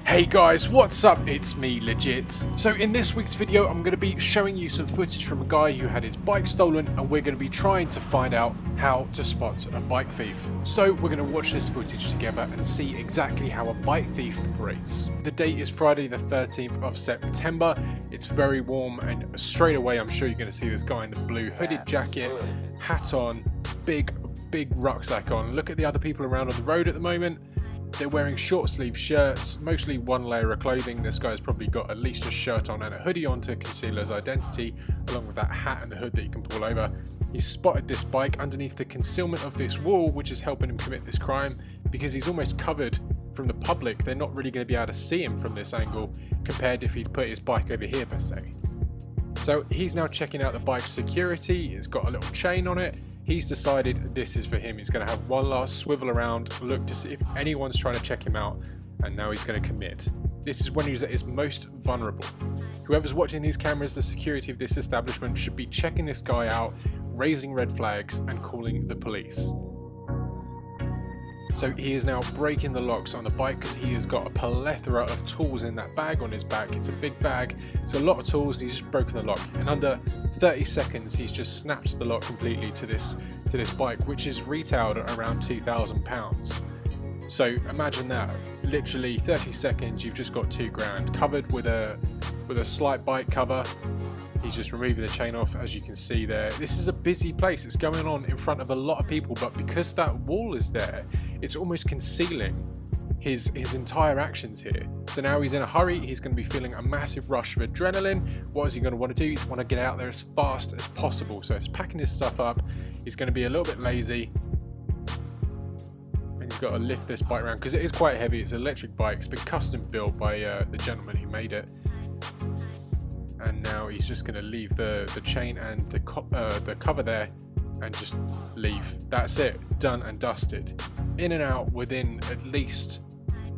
Hey guys, what's up? It's me, Legit. So in this week's video, I'm going to be showing you some footage from a guy who had his bike stolen, and we're going to be trying to find out how to spot a bike thief. So we're going to watch this footage together and see exactly how a bike thief operates. The date is Friday the 13th of September. It's very warm, and straight away I'm sure you're going to see this guy in the blue hooded jacket, hat on, big rucksack on. Look at the other people around on the road at the moment. They're wearing short sleeve shirts, mostly one layer of clothing. This guy's probably got at least a shirt on and a hoodie on to conceal his identity, along with that hat and the hood that you can pull over. He's spotted this bike underneath the concealment of this wall, which is helping him commit this crime because he's almost covered from the public. They're not really going to be able to see him from this angle compared if he'd put his bike over here per se. So he's now checking out the bike's security. It's got a little chain on it. He's decided this is for him. He's going to have one last swivel around, look to see if anyone's trying to check him out, and now he's going to commit. This is when he's at his most vulnerable. Whoever's watching these cameras, the security of this establishment should be checking this guy out, raising red flags, and calling the police. So he is now breaking the locks on the bike because he has got a plethora of tools in that bag on his back. It's a big bag, it's a lot of tools. He's just broken the lock. In under 30 seconds, he's just snapped the lock completely to this bike, which is retailed at around £2,000. So imagine that, literally 30 seconds, you've just got £2,000 covered with a slight bike cover. He's just removing the chain off, as you can see there. This is a busy place. It's going on in front of a lot of people, but because that wall is there, it's almost concealing his entire actions here. So now he's in a hurry. He's going to be feeling a massive rush of adrenaline. What is he going to want to do? He's want to get out there as fast as possible. So he's packing his stuff up. He's going to be a little bit lazy. And he's got to lift this bike around because it is quite heavy. It's an electric bike. It's been custom built by the gentleman who made it. And now he's just going to leave the chain and the cover there and just leave. That's it, done and dusted. In and out within at least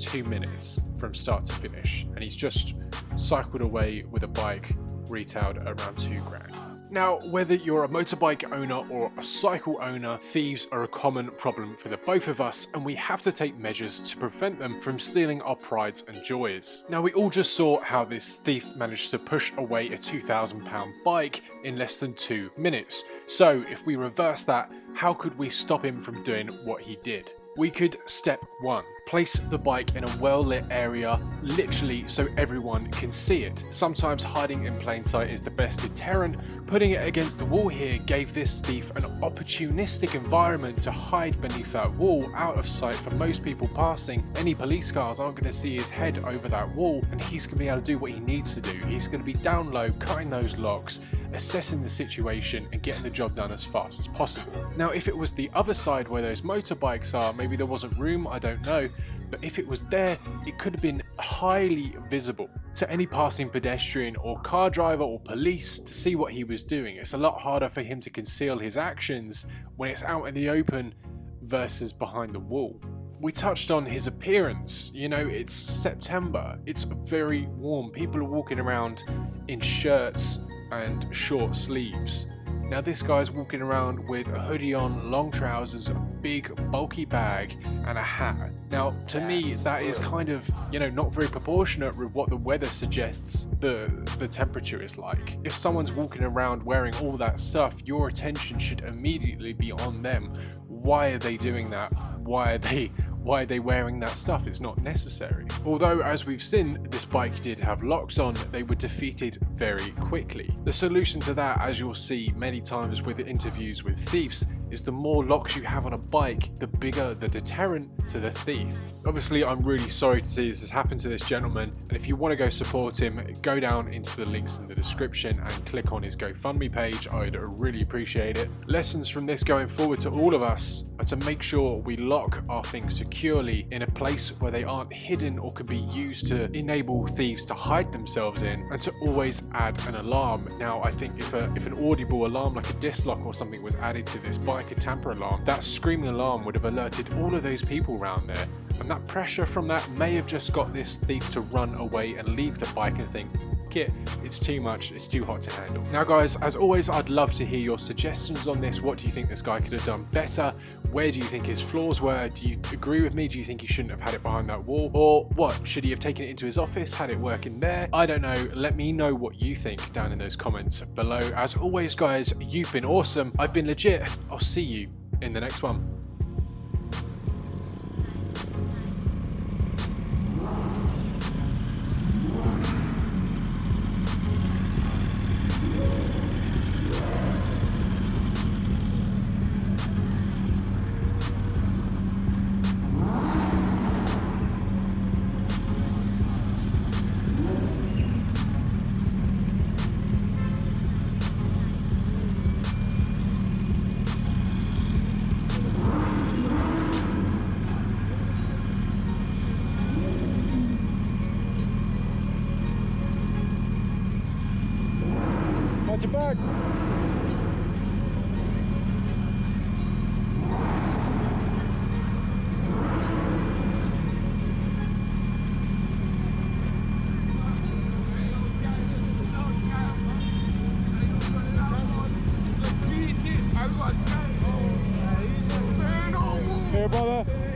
2 minutes from start to finish, and he's just cycled away with a bike retailed at around £2,000. Now, whether you're a motorbike owner or a cycle owner, thieves are a common problem for the both of us, and we have to take measures to prevent them from stealing our prides and joys. Now, we all just saw how this thief managed to push away a £2,000 bike in less than 2 minutes. So, if we reverse that, how could we stop him from doing what he did? We could, step 1, place the bike in a well-lit area, literally so everyone can see it. Sometimes hiding in plain sight is the best deterrent. Putting it against the wall here gave this thief an opportunistic environment to hide beneath that wall, out of sight for most people passing. Any police cars aren't going to see his head over that wall, and he's going to be able to do what he needs to do. He's going to be down low, cutting those locks, assessing the situation and getting the job done as fast as possible. Now, if it was the other side where those motorbikes are, maybe there wasn't room, I don't know, but if it was there, it could have been highly visible to any passing pedestrian or car driver or police to see what he was doing. It's a lot harder for him to conceal his actions when it's out in the open versus behind the wall. We touched on his appearance. You know, it's September, it's very warm, people are walking around in shirts and short sleeves. Now this guy's walking around with a hoodie on, long trousers, a big bulky bag and a hat. Now to me that is kind of, you know, not very proportionate with what the weather suggests the temperature is like. If someone's walking around wearing all that stuff, your attention should immediately be on them. Why are they doing that? Why are they wearing that stuff? It's not necessary. Although, as we've seen, this bike did have locks on, they were defeated very quickly. The solution to that, as you'll see many times with interviews with thieves, is the more locks you have on a bike, the bigger the deterrent to the thief. Obviously, I'm really sorry to see this has happened to this gentleman, and if you want to go support him, go down into the links in the description and click on his GoFundMe page. I'd really appreciate it. Lessons from this going forward to all of us are to make sure we lock our things securely in a place where they aren't hidden or can be used to enable thieves to hide themselves in, and to always add an alarm. Now, I think if an audible alarm like a disc lock or something was added to this bike, a tamper alarm, that screaming alarm would have alerted all of those people around there, and that pressure from that may have just got this thief to run away and leave the bike and think, it, it's too much, it's too hot to handle. Now guys, as always, I'd love to hear your suggestions on this. What do you think this guy could have done better? Where do you think his flaws were? Do you agree with me? Do you think he shouldn't have had it behind that wall? Or what, should he have taken it into his office, had it work in there? I don't know, let me know what you think down in those comments below. As always guys, you've been awesome, I've been legit, I'll see you in the next one. Watch your back. Here, brother.